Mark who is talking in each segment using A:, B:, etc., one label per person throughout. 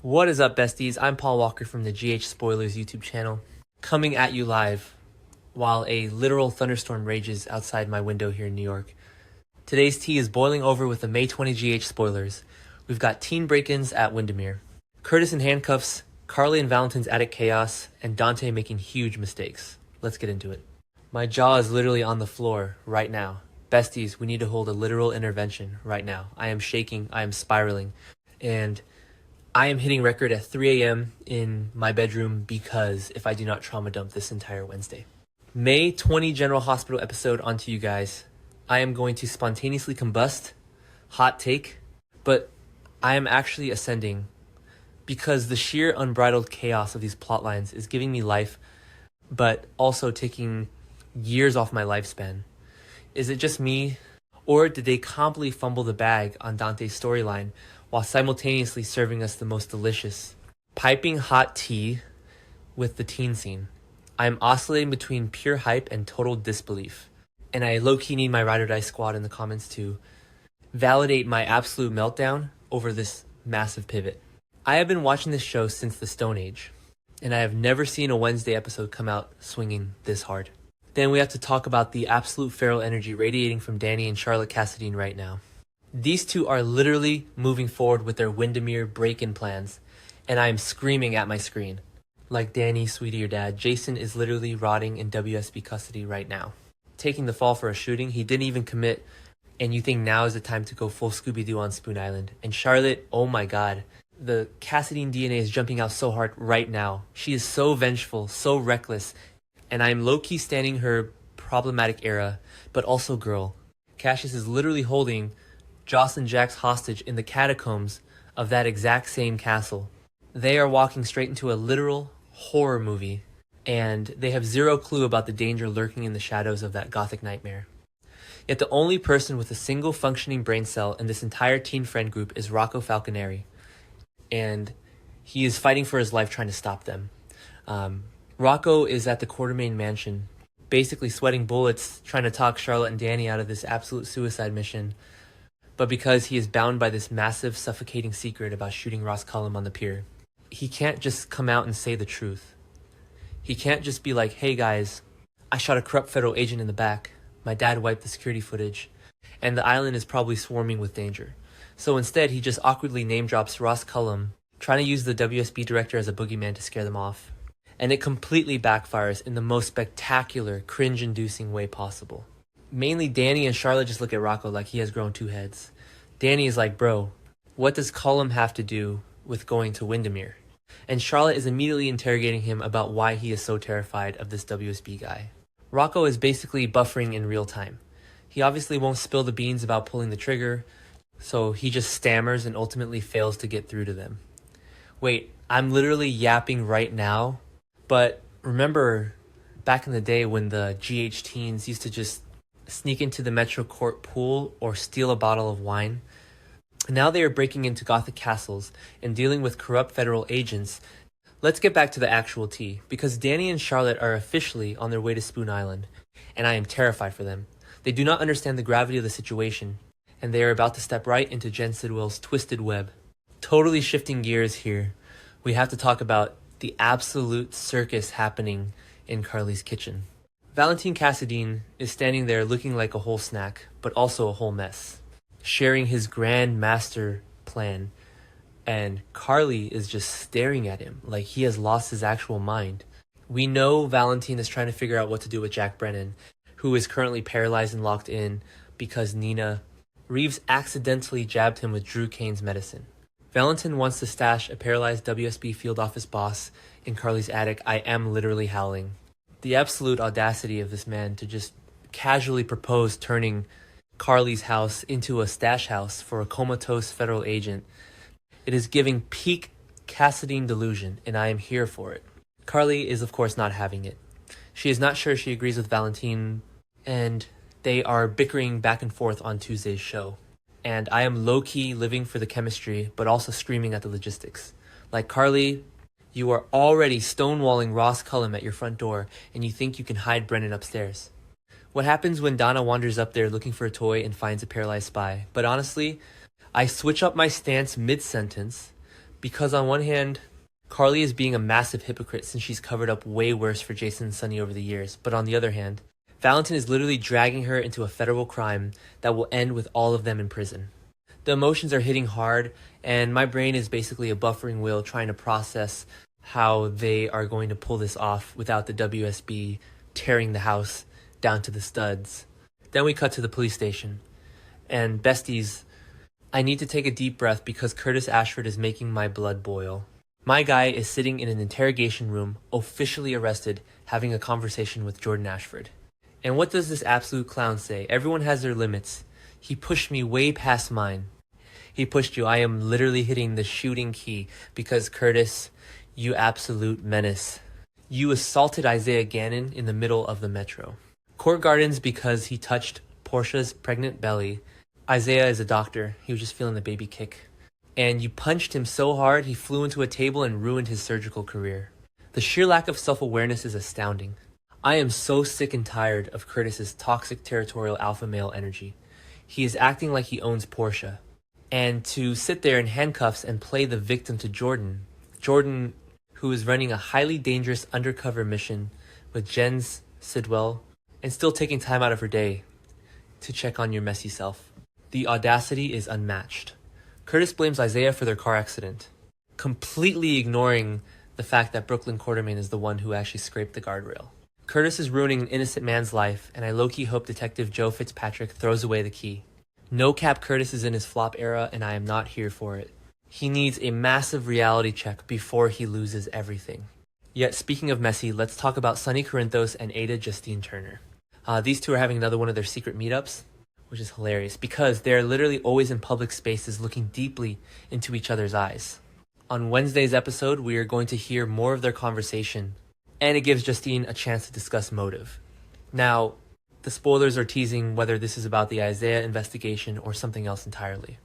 A: What is up, besties? I'm Paul Walker from the GH Spoilers YouTube channel, coming at you live while a literal thunderstorm rages outside my window here in New York. Today's tea is boiling over with the May 20 GH spoilers. We've got teen break-ins at Wyndemere, Curtis in handcuffs, Carly and Valentin's attic chaos, and Dante making huge mistakes. Let's get into it. My jaw is literally on the floor right now. Besties, we need to hold a literal intervention right now. I am shaking, I am spiraling, and I am hitting record at 3 a.m. in my bedroom because if I do not trauma dump this entire Wednesday. May 20 General Hospital episode onto you guys. I am going to spontaneously combust, hot take, but I am actually ascending because the sheer unbridled chaos of these plot lines is giving me life, but also taking years off my lifespan. Is it just me, or did they completely fumble the bag on Dante's storyline while simultaneously serving us the most delicious, piping hot tea with the teen scene? I am oscillating between pure hype and total disbelief, and I low-key need my Ride or Die squad in the comments to validate my absolute meltdown over this massive pivot. I have been watching this show since the Stone Age, and I have never seen a Wednesday episode come out swinging this hard. Then we have to talk about the absolute feral energy radiating from Danny and Charlotte Cassadine right now. These two are literally moving forward with their Wyndemere break-in plans, and I am screaming at my screen. Like Danny, sweetie, your dad, Jason is literally rotting in WSB custody right now. Taking the fall for a shooting he didn't even commit, and you think now is the time to go full Scooby-Doo on Spoon Island. And Charlotte, oh my god, the Cassadine DNA is jumping out so hard right now. She is so vengeful, so reckless, and I am low-key standing her problematic era, but also girl. Cassius is literally holding Joss and Jax hostage in the catacombs of that exact same castle. They are walking straight into a literal horror movie, and they have zero clue about the danger lurking in the shadows of that gothic nightmare. Yet the only person with a single functioning brain cell in this entire teen friend group is Rocco Falconeri, and he is fighting for his life trying to stop them. Rocco is at the Quartermain mansion, basically sweating bullets trying to talk Charlotte and Danny out of this absolute suicide mission, but because he is bound by this massive suffocating secret about shooting Ross Cullum on the pier, he can't just come out and say the truth. He can't just be like, hey guys, I shot a corrupt federal agent in the back, my dad wiped the security footage, and the island is probably swarming with danger. So instead he just awkwardly name drops Ross Cullum, trying to use the WSB director as a boogeyman to scare them off. And it completely backfires in the most spectacular, cringe-inducing way possible. Mainly Danny and Charlotte just look at Rocco like he has grown two heads. Danny is like, bro, what does Cullum have to do with going to Wyndemere? And Charlotte is immediately interrogating him about why he is so terrified of this WSB guy. Rocco is basically buffering in real time. He obviously won't spill the beans about pulling the trigger, so he just stammers and ultimately fails to get through to them. Wait, I'm literally yapping right now? But remember back in the day when the GH teens used to just sneak into the Metro Court pool or steal a bottle of wine? Now they are breaking into Gothic castles and dealing with corrupt federal agents. Let's get back to the actual tea, because Danny and Charlotte are officially on their way to Spoon Island, and I am terrified for them. They do not understand the gravity of the situation, and they are about to step right into Jen Sidwell's twisted web. Totally shifting gears here, we have to talk about the absolute circus happening in Carly's kitchen. Valentin Cassadine is standing there looking like a whole snack, but also a whole mess, sharing his grand master plan, and Carly is just staring at him like he has lost his actual mind. We know Valentin is trying to figure out what to do with Jack Brennan, who is currently paralyzed and locked in because Nina Reeves accidentally jabbed him with Drew Kane's medicine. Valentin wants to stash a paralyzed WSB field office boss in Carly's attic. I am literally howling. The absolute audacity of this man to just casually propose turning Carly's house into a stash house for a comatose federal agent. It is giving peak Cassadine delusion, and I am here for it. Carly is of course not having it. She is not sure she agrees with Valentin, and they are bickering back and forth on Tuesday's show. And I am low-key living for the chemistry, but also screaming at the logistics. Like, Carly, you are already stonewalling Ross Cullum at your front door, and you think you can hide Brennan upstairs. What happens when Donna wanders up there looking for a toy and finds a paralyzed spy? But honestly, I switch up my stance mid-sentence Because on one hand, Carly is being a massive hypocrite since she's covered up way worse for Jason and Sonny over the years. But on the other hand, Valentin is literally dragging her into a federal crime that will end with all of them in prison. The emotions are hitting hard, and my brain is basically a buffering wheel trying to process how they are going to pull this off without the WSB tearing the house down to the studs. Then we cut to the police station. And besties, I need to take a deep breath because Curtis Ashford is making my blood boil. My guy is sitting in an interrogation room, officially arrested, having a conversation with Jordan Ashford. And what does this absolute clown say? Everyone has their limits. He pushed me way past mine. He pushed you. I am literally hitting the shooting key because Curtis, you absolute menace. You assaulted Isaiah Gannon in the middle of the metro. Court Gardens because he touched Portia's pregnant belly. Isaiah is a doctor. He was just feeling the baby kick. And you punched him so hard he flew into a table and ruined his surgical career. The sheer lack of self-awareness is astounding. I am so sick and tired of Curtis's toxic territorial alpha male energy. He is acting like he owns Portia. And to sit there in handcuffs and play the victim to Jordan, who is running a highly dangerous undercover mission with Jen Sidwell and still taking time out of her day to check on your messy self. The audacity is unmatched. Curtis blames Isaiah for their car accident, completely ignoring the fact that Brooklyn Quartermain is the one who actually scraped the guardrail. Curtis is ruining an innocent man's life, and I low-key hope Detective Joe Fitzpatrick throws away the key. No Cap Curtis is in his flop era, and I am not here for it. He needs a massive reality check before he loses everything. Yet, speaking of messy, let's talk about Sonny Corinthos and Ada Justine Turner. These two are having another one of their secret meetups, which is hilarious because they're literally always in public spaces looking deeply into each other's eyes. On Wednesday's episode, we are going to hear more of their conversation, and it gives Justine a chance to discuss motive. Now, the spoilers are teasing whether this is about the Isaiah investigation or something else entirely.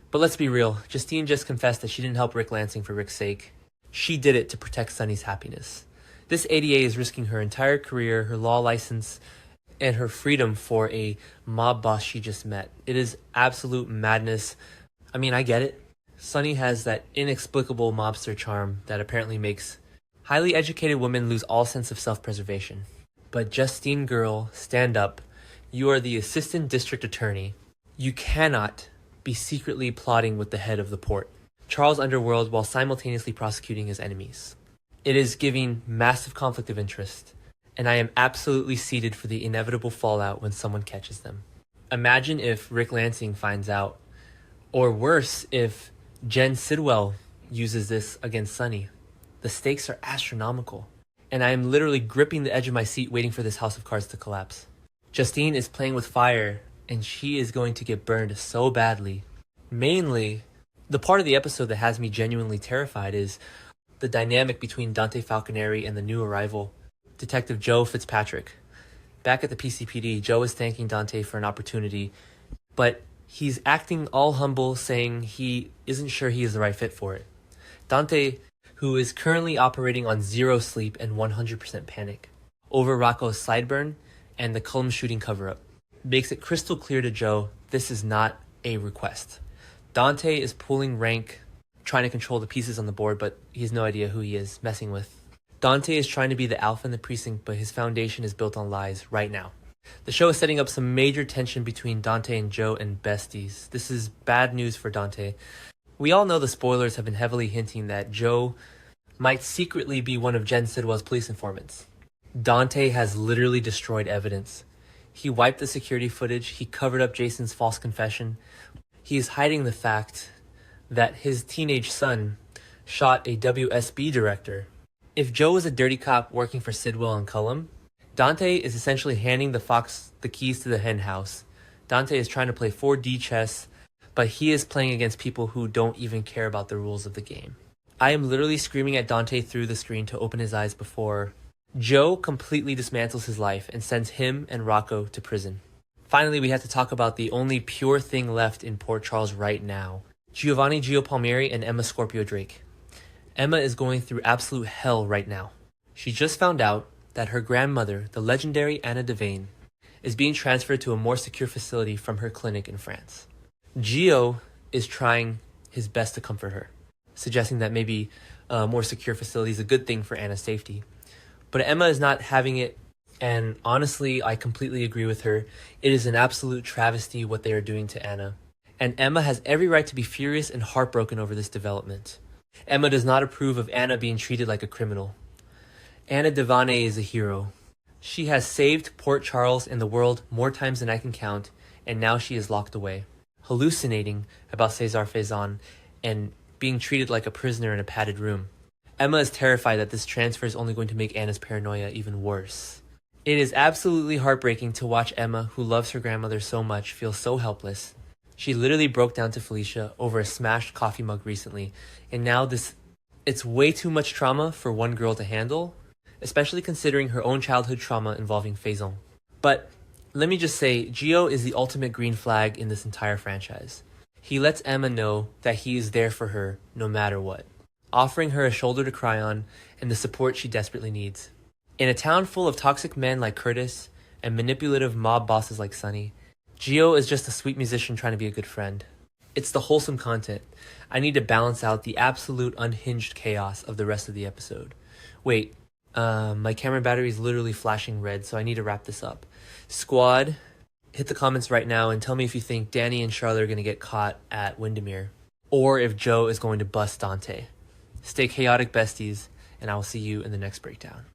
A: But let's be real, Justine just confessed that she didn't help Rick Lansing for Rick's sake. She did it to protect Sonny's happiness. This ADA is risking her entire career, her law license, and her freedom for a mob boss she just met. It is absolute madness. I mean, I get it. Sonny has that inexplicable mobster charm that apparently makes highly educated women lose all sense of self-preservation. But Justine girl, stand up. You are the assistant district attorney. You cannot be secretly plotting with the head of the port, Charles Underworld, while simultaneously prosecuting his enemies. It is giving massive conflict of interest, and I am absolutely seated for the inevitable fallout when someone catches them. Imagine if Rick Lansing finds out, or worse, if Jen Sidwell uses this against Sonny. The stakes are astronomical, and I am literally gripping the edge of my seat waiting for this house of cards to collapse. Justine is playing with fire, and she is going to get burned so badly. Mainly, the part of the episode that has me genuinely terrified is the dynamic between Dante Falconeri and the new arrival, Detective Joe Fitzpatrick. Back at the PCPD, Joe is thanking Dante for an opportunity, but he's acting all humble, saying he isn't sure he is the right fit for it. Dante, who is currently operating on 0 sleep and 100% panic over Rocco's sideburn and the Cullum shooting cover-up, makes it crystal clear to Joe this is not a request. Dante is pulling rank, trying to control the pieces on the board, but he has no idea who he is messing with. Dante is trying to be the alpha in the precinct, but his foundation is built on lies right now. The show is setting up some major tension between Dante and Joe and besties. This is bad news for Dante. We all know the spoilers have been heavily hinting that Joe might secretly be one of Jen Sidwell's police informants. Dante has literally destroyed evidence. He wiped the security footage, he covered up Jason's false confession. He is hiding the fact that his teenage son shot a WSB director. If Joe is a dirty cop working for Sidwell and Cullum, Dante is essentially handing the fox the keys to the hen house. Dante is trying to play 4D chess, but he is playing against people who don't even care about the rules of the game. I am literally screaming at Dante through the screen to open his eyes before Joe completely dismantles his life and sends him and Rocco to prison. Finally, we have to talk about the only pure thing left in Port Charles right now. Giovanni Gio Palmieri and Emma Scorpio Drake. Emma is going through absolute hell right now. She just found out that her grandmother, the legendary Anna Devane, is being transferred to a more secure facility from her clinic in France. Gio is trying his best to comfort her. suggesting that maybe a more secure facility is a good thing for Anna's safety. But Emma is not having it, and honestly, I completely agree with her. It is an absolute travesty what they are doing to Anna. And Emma has every right to be furious and heartbroken over this development. Emma does not approve of Anna being treated like a criminal. Anna Devane is a hero. She has saved Port Charles and the world more times than I can count, and now she is locked away, hallucinating about Cesar Faison and being treated like a prisoner in a padded room. Emma is terrified that this transfer is only going to make Anna's paranoia even worse. It is absolutely heartbreaking to watch Emma, who loves her grandmother so much, feel so helpless. She literally broke down to Felicia over a smashed coffee mug recently, and now it's way too much trauma for one girl to handle, especially considering her own childhood trauma involving Faison. But let me just say, Gio is the ultimate green flag in this entire franchise. He lets Emma know that he is there for her no matter what, offering her a shoulder to cry on and the support she desperately needs. In a town full of toxic men like Curtis and manipulative mob bosses like Sonny, Gio is just a sweet musician trying to be a good friend. It's the wholesome content. I need to balance out the absolute unhinged chaos of the rest of the episode. Wait, my camera battery is literally flashing red, so I need to wrap this up. Squad, hit the comments right now and tell me if you think Danny and Charlotte are going to get caught at Wyndemere, or if Joe is going to bust Dante. Stay chaotic, besties, and I will see you in the next breakdown.